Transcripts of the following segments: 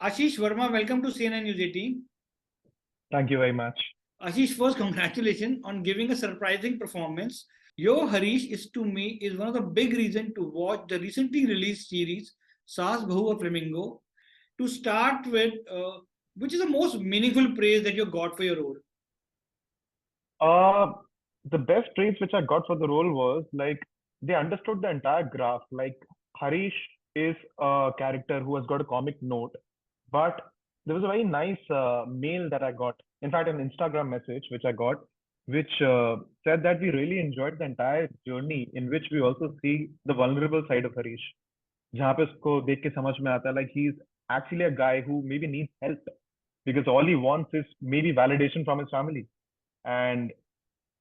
Ashish Verma, welcome to CNN News 18. Thank you very much. Ashish, first, congratulations on giving a surprising performance. Your Harish is to me is one of the big reasons to watch the recently released series Saas, Bahu or Flamingo. To start with, which is the most meaningful praise that you got for your role? Uh, the best praise which I got for the role was like they understood the entire graph. Like Harish is a character who has got a comic note, but there was a very nice mail that I got. In fact, an Instagram message which I got, which said that we really enjoyed the entire journey in which we also see the vulnerable side of Harish. जहाँ पे उसको देख के समझ में आता है like he's actually a guy who maybe needs help because all he wants is maybe validation from his family. And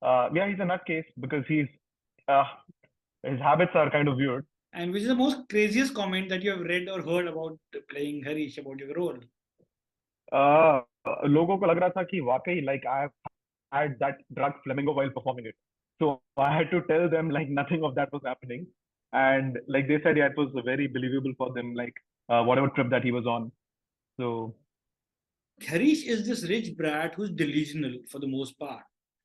yeah, he's a nutcase because uh, his habits are kind of weird. And which is the most craziest comment that you have read or heard about playing Harish, about your role? लोगों को लग रहा था कि वाकई like I had that drug flamingo while performing it. So I had to tell them like nothing of that was happening. And like they said, yeah, it was very believable for them, like whatever trip that he was on. So Harish is this rich brat who's delusional for the most part.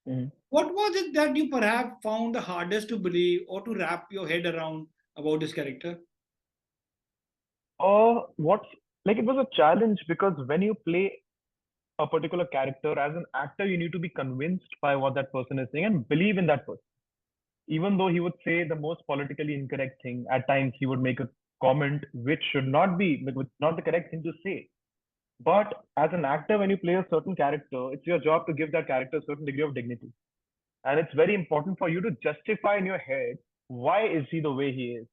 mhm. What was it that you perhaps found the hardest to believe or to wrap your head around about this character? What's like it was a challenge because when you play a particular character as an actor, you need to be convinced by what that person is saying and believe in that person. Even though he would say the most politically incorrect thing, at times he would make a comment which should not be, which is not the correct thing to say. But as an actor, when you play a certain character, it's your job to give that character a certain degree of dignity. And it's very important for you to justify in your head why is he the way he is.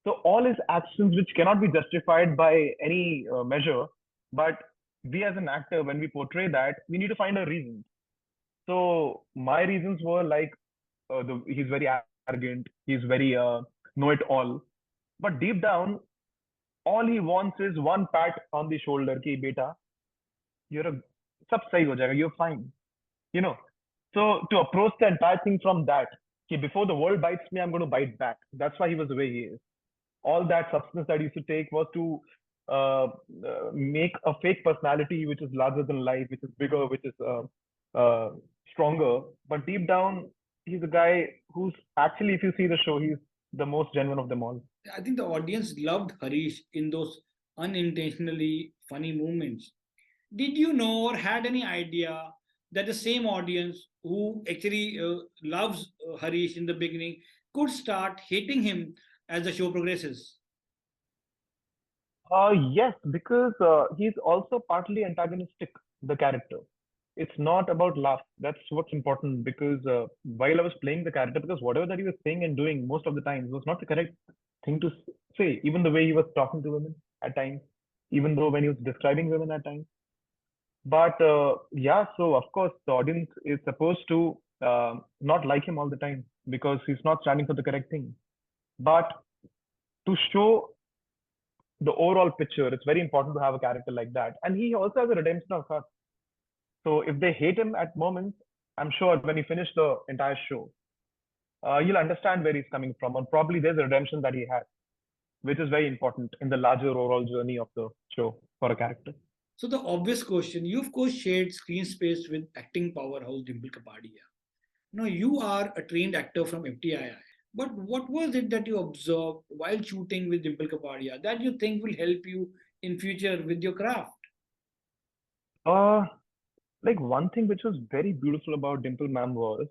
So all his actions, which cannot be justified by any measure, but we as an actor, when we portray that, we need to find a reason. So my reasons were like he's very arrogant, he's very know-it-all, but deep down, all he wants is one pat on the shoulder, ki beta, you're a sab sahi ho jayega, you're fine, you know. So to approach the entire thing from that, ki before the world bites me, I'm going to bite back. That's why he was the way he is. All that substance that he used to take was to make a fake personality which is larger than life, which is bigger, which is uh, stronger. But deep down, he's a guy who's actually, if you see the show, he's the most genuine of them all. I think the audience loved Harish in those unintentionally funny moments. Did you know or had any idea that the same audience who actually loves Harish in the beginning could start hating him as the show progresses? Yes, because he's also partly antagonistic, the character. It's not about laugh. That's what's important because while I was playing the character, because whatever that he was saying and doing most of the time was not the correct thing to say, even the way he was talking to women at times, even though when he was describing women at times. But yeah, so of course, the audience is supposed to not like him all the time because he's not standing for the correct thing. But to show the overall picture, it's very important to have a character like that. And he also has a redemption of heart. So if they hate him at moments, I'm sure when you finish the entire show, you'll understand where he's coming from. And probably there's a redemption that he has, which is very important in the larger overall journey of the show for a character. So the obvious question, you of course shared screen space with acting powerhouse Dimple Kapadia. Now you are a trained actor from FTII. But what was it that you observed while shooting with Dimple Kapadia that you think will help you in future with your craft? Uh, like one thing which was very beautiful about Dimple Ma'am was,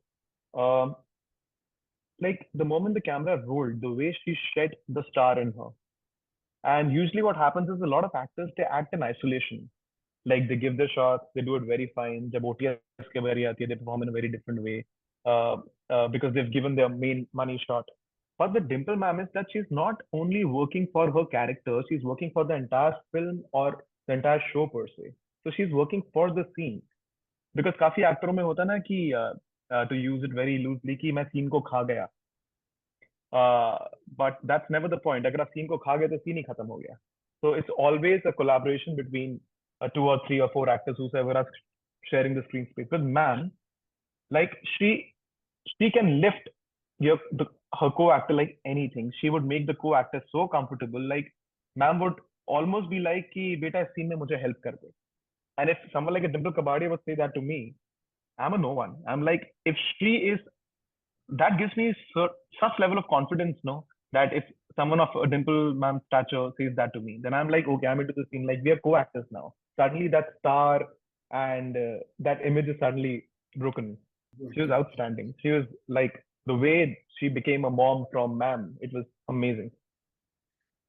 um, like the moment the camera rolled, the way she shed the star in her. And usually what happens is a lot of actors, they act in isolation. Like they give their shots, they do it very fine. जब OTS के बारी आती है, they perform in a very different way uh, because they've given their main money shot. But the Dimple ma'am is that she's not only working for her character, she's working for the entire film or the entire show per se. So she's working for the scene. Because काफी एक्टरों में होता है ना कि to use it very loosely कि मैं scene को खा गया. But that's never the point. अगर आप सीन को खा गए तो सीन ही खत्म हो गया. So it's always a collaboration between two or three or four actors whoever are sharing the screen space. But man, like she can lift her co-actor like anything. She would make the co-actor so comfortable. Like ma'am would almost be like कि बेटा इस scene में मुझे help कर दे. And if someone like a Dimple Kapadia would say that to me, I'm a no one. I'm like, if she is, that gives me such level of confidence, no, that if someone of a Dimple ma'am stature says that to me, then I'm like, okay, I'm into the scene. Like we are co-actors now. Suddenly that star and that image is suddenly broken. She was outstanding. She was like the way she became a mom from ma'am. It was amazing.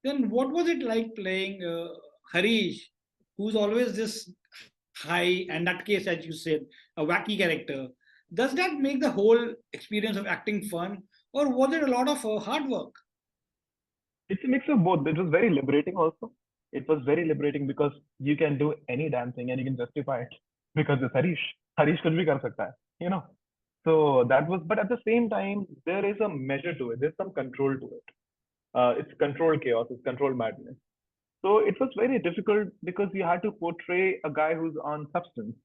Then what was it like playing Harish, who's always this high and nutcase, as you said, a wacky character? Does that make the whole experience of acting fun, or was it a lot of hard work? It's a mix of both. It was very liberating also. It was very liberating because you can do any damn thing and you can justify it because it's Harish. Harish could be kar sakta hai, you know. So that was, but at the same time, there is a measure to it. There's some control to it. It's controlled chaos. It's controlled madness. So it was very difficult because you had to portray a guy who's on substance.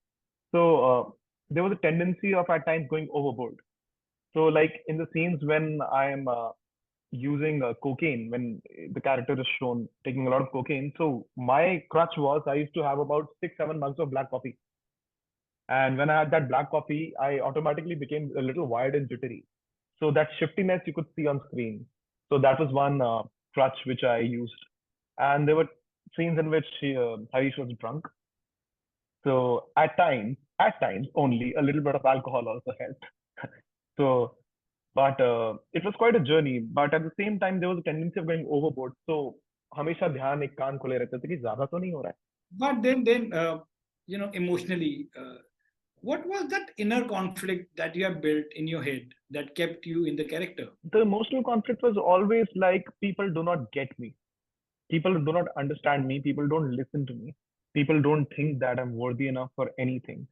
So there was a tendency of at times going overboard. So like in the scenes when I am using cocaine, when the character is shown taking a lot of cocaine. So my crutch was I used to have about 6, 7 months of black coffee. And when I had that black coffee, I automatically became a little wired and jittery. So that shiftiness you could see on screen. So that was one crutch which I used. And there were scenes in which Harish was drunk. So at times only, a little bit of alcohol also helped. So, but it was quite a journey. But at the same time, there was a tendency of going overboard. So हमेशा ध्यान एक कान खुले रहते थे कि ज्यादा तो नहीं हो रहा है. But then, emotionally, what was that inner conflict that you have built in your head that kept you in the character? The emotional conflict was always like people do not get me. People do not understand me. People don't listen to me. People don't think that I'm worthy enough for anything.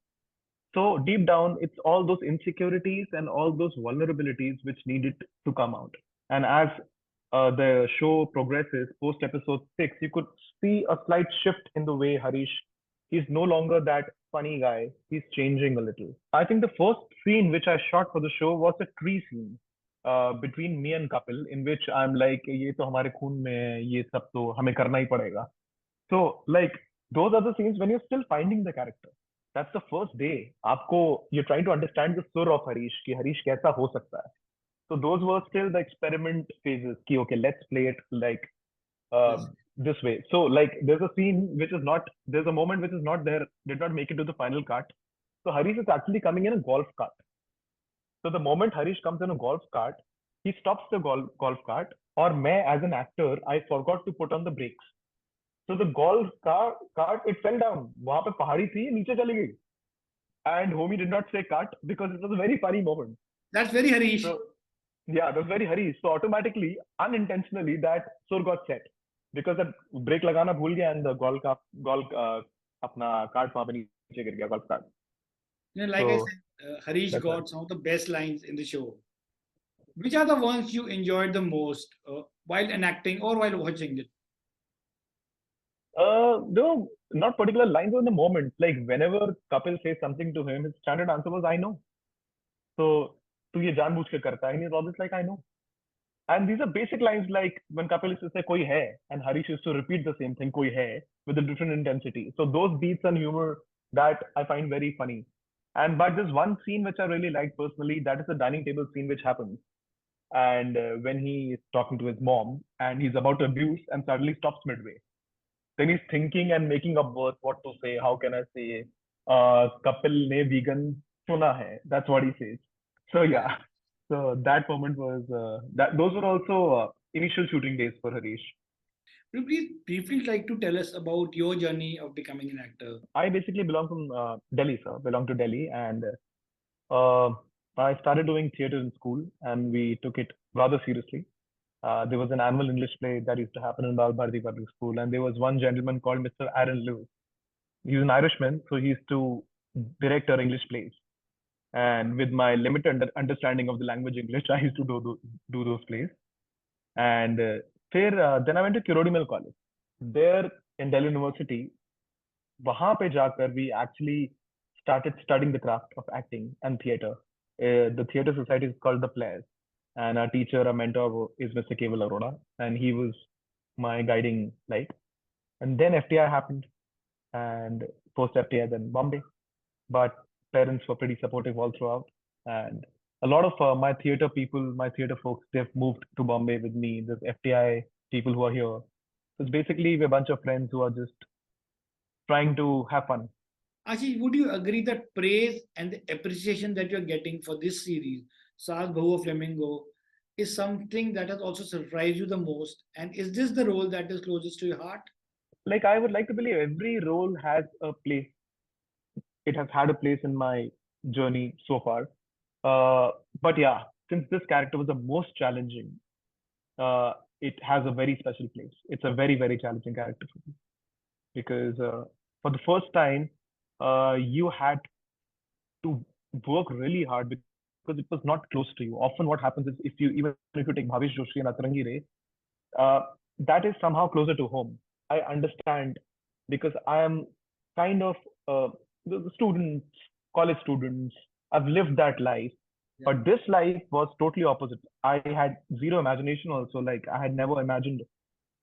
So deep down, it's all those insecurities and all those vulnerabilities which needed to come out. And as the show progresses, post episode 6, you could see a slight shift in the way Harish, he's no longer that funny guy. He's changing a little. I think the first scene which I shot for the show was a tree scene between me and Kapil, in which I'm like, ये तो हमारे खून में है, ये सब तो हमें करना ही पड़ेगा. So like those are the scenes when you're still finding the character. That's the first day. आपको you're trying to understand the sur of Harish कि Harish कैसा हो सकता है. So those were still the experiment phases. कि okay, let's play it like uh, Yes. this way. So like there's a scene which is not there's a moment which is not there, did not make it to the final cut. So Harish is actually coming in a golf cart. So the moment Harish comes in a golf cart, he stops the golf cart. और मैं as an actor, I forgot to put on the brakes. So the cart it fell down. वहां पे पहाड़ी थी नीचे चली गई. And homie did not say cut because it was a very funny moment. That's very Harish. So yeah, that was very hurry. So automatically, unintentionally, that sur got set because the brake लगाना भूल गया and the golf अपना cart वहां पे नीचे गिर गया golf cart. Like I So said, Harish that's why. got some of the best lines in the show. Which are the ones you enjoyed the most while enacting or while watching it? There were not particular lines in the moment. Like whenever Kapil says something to him, his standard answer was "I know." So तू ये जानबूझ के करता है. And he's always like "I know." And these are basic lines like when Kapil used to say koi hai and Harish used to repeat the same thing koi hai with a different intensity. So those beats and humor that I find very funny. And but there's one scene which I really like personally. That is the dining table scene which happens. And when he is talking to his mom and he's about to abuse and suddenly stops midway. Then he's thinking and making up words what to say. How can I say? Kapil ne vegan chuna hai. That's what he says. So Yeah. yeah. So that moment was that. Those were also initial shooting days for Harish. Will you please briefly like to tell us about your journey of becoming an actor? I basically belong from Delhi, sir. Belong to Delhi, and uh, I started doing theater in school, and we took it rather seriously. There was an annual English play that used to happen in Bal Bharati Public School, and there was one gentleman called Mr. Aaron Lewis. He's an Irishman, so he used to direct our English plays. And with my limited understanding of the language English, I used to do those plays. And then I went to Kirodimel College. There in Delhi University, वहाँ पे जाकर we actually started studying the craft of acting and theater. The theater society is called the Players, and our teacher, our mentor is Mr. Keval Arora, and he was my guiding light. And then FTI happened, and post FTI then Bombay. But parents were pretty supportive all throughout, and a lot of my theater people, my theater folks, they've moved to Bombay with me. There's FTI people who are here. So it's basically we're a bunch of friends who are just trying to have fun. Ashish, would you agree that praise and the appreciation that you're getting for this series, Saas, Bahu, Flamingo, is something that has also surprised you the most? And is this the role that is closest to your heart? Like I would like to believe every role has a place. It has had a place in my journey so far. But yeah, since this character was the most challenging, uh, it has a very special place. It's a very, very challenging character for me because for the first time, you had to work really hard because it was not close to you. Often, what happens is if you even if you take Bhavish Joshi and Atrangi Ray, uh, that is somehow closer to home. I understand because I am kind of the students, college students. I've lived that life, Yeah. but this life was totally opposite. I had zero imagination also. Like I had never imagined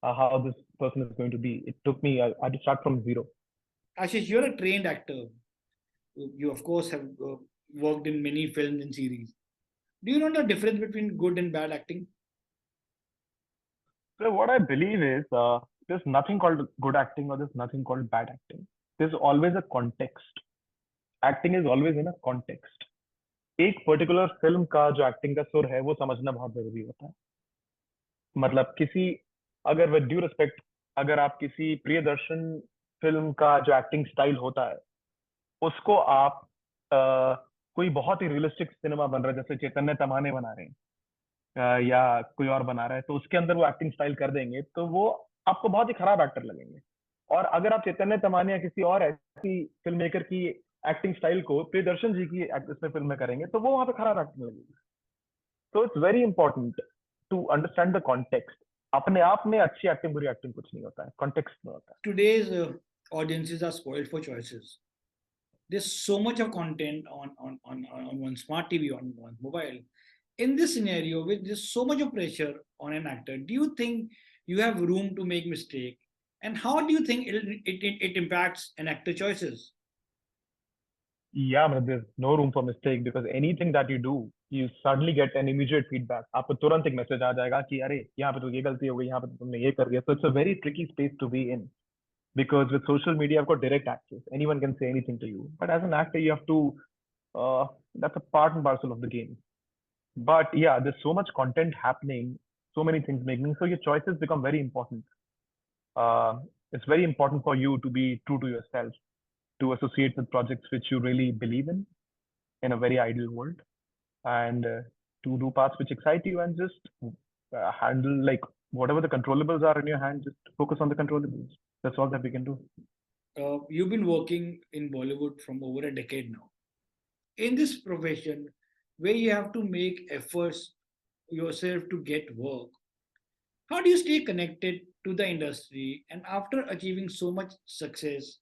how this person is going to be. It took me. I had to start from zero. Ashish, you're a trained actor. You, of course, have worked in many films and series. Do you know the difference between good and bad acting? So what I believe is there's nothing called good acting or there's nothing called bad acting. There's always a context. Acting is always in a context. एक particular film का जो acting का सुर है वो समझना बहुत जरूरी होता है मतलब किसी अगर विद ड्यू रिस्पेक्ट अगर आप किसी प्रियदर्शन फिल्म का जो एक्टिंग स्टाइल होता है उसको आप अ, कोई बहुत ही रियलिस्टिक सिनेमा बन रहा है जैसे चैतन्य तमाने बना रहे हैं या कोई और बना रहा है तो उसके अंदर वो एक्टिंग स्टाइल कर देंगे तो वो आपको बहुत ही खराब एक्टर लगेंगे और अगर आप चैतन्य तमाने या किसी और ऐसी फिल्म मेकर की एक्टिंग स्टाइल को प्रियदर्शन जी की इसमें फिल्म में करेंगे तो वो वहां पे खराब एक्टिंग लगेगी तो it's very important to understand the context अपने आप में अच्छी एक्टिंग बुरी एक्टिंग कुछ नहीं होता है कॉन्टेक्स्ट में होता है Today's audiences are spoiled for choices. There's so much of content on one smart TV, on one mobile. In this scenario, with there's so much of pressure on an actor, do you think you have room to make mistake? And how do you think it impacts an actor choices? Yeah, मतलब there's no room for mistake because anything that you do, you suddenly get an immediate feedback. आपको तुरंत एक message आ जाएगा कि अरे यहाँ पे तो ये गलती हो गई, यहाँ पे तो तुमने ये कर दिया. So it's a very tricky space to be in because with social media, you've got direct access. Anyone can say anything to you. But as an actor, you have to, that's a part and parcel of the game. But yeah, there's so much content happening, so many things making. So your choices become very important. Uh, it's very important for you to be true to yourself, to associate with projects which you really believe in a very ideal world, and to do parts which excite you and just handle like whatever the controllables are in your hand, just focus on the controllables. That's all that we can do. You've been working in Bollywood from over a decade now. In this profession, where you have to make efforts yourself to get work, how do you stay connected to the industry? And after achieving so much success,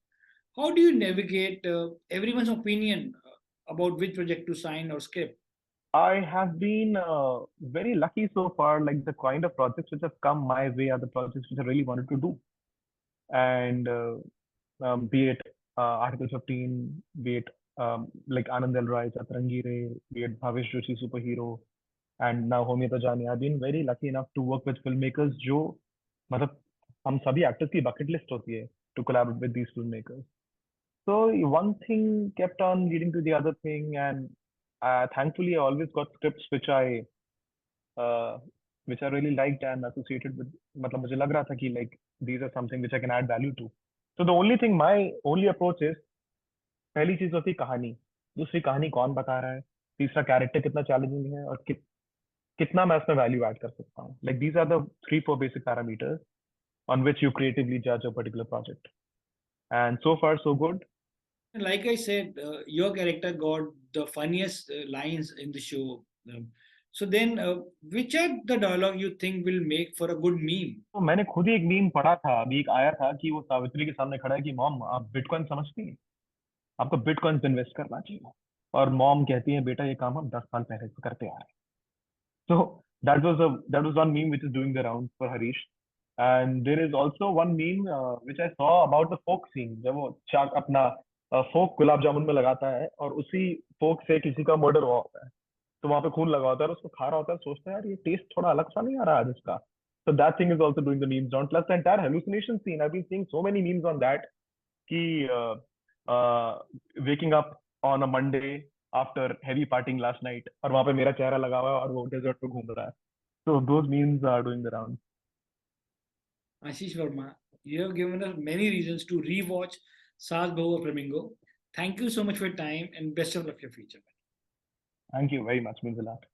how do you navigate everyone's opinion about which project to sign or skip? I have been very lucky so far. Like the kind of projects which have come my way are the projects which I really wanted to do. And be it Article 15, be it like Anand L. Rai, Atrangi Ray, be it Bhavish Joshi Superhero, and now Homi Tajani. I've been very lucky enough to work with filmmakers जो मतलब हम सभी actors की bucket list होती है to collaborate with these filmmakers. So one thing kept on leading to the other thing, and thankfully I always got scripts uh, which I really liked and associated with. मतलब मुझे लग रहा था कि like these are something which I can add value to. So the only thing, my only approach is पहली चीज होती है कहानी, दूसरी कहानी कौन बता रहा है, तीसरा कैरेक्टर कितना चैलेंजिंग है और कितना मैं उसमें वैल्यू ऐड कर सकता हूँ. Like these are the 3 4 basic parameters on which you creatively judge a particular project. And so far so good. Like I said, your character got the funniest lines in the show. So then, which are the dialogue you think will make for a good meme? तो मैंने खुद ही एक meme पढ़ा था, अभी एक आया था कि वो सावित्री के सामने खड़ा है कि मॉम आप बिटकॉइन समझती हैं, आपको बिटकॉइन पे इन्वेस्ट करना चाहिए. और मॉम कहती है बेटा ये काम हम 10 साल पहले से करते आ रहे हैं. So that was one meme which is doing the rounds for Harish. And there is also one meme which I saw about the folk scene, जब वो चाक अपना फोक गुलाब जामुन में लगाता है और उसी फोक से किसी का मर्डर हुआ होता है, तो वहां पे खून लगा होता है और उसको खा रहा होता है, सोचता है यार ये टेस्ट थोड़ा अलग सा नहीं आ रहा आज इसका. So that thing is also doing the memes round. Plus the entire hallucination scene. I've been seeing so many memes on that. कि waking up on a Monday after heavy partying last night और वहां पे मेरा चेहरा लगा हुआ है और वो डेजर्ट पे घूम रहा है. So those memes are doing the round. Ashish Verma, you have given us many reasons to rewatch Saas, Bahu, or Flamingo. Thank you so much for your time and best of luck for your future. Thank you very much. Means a lot.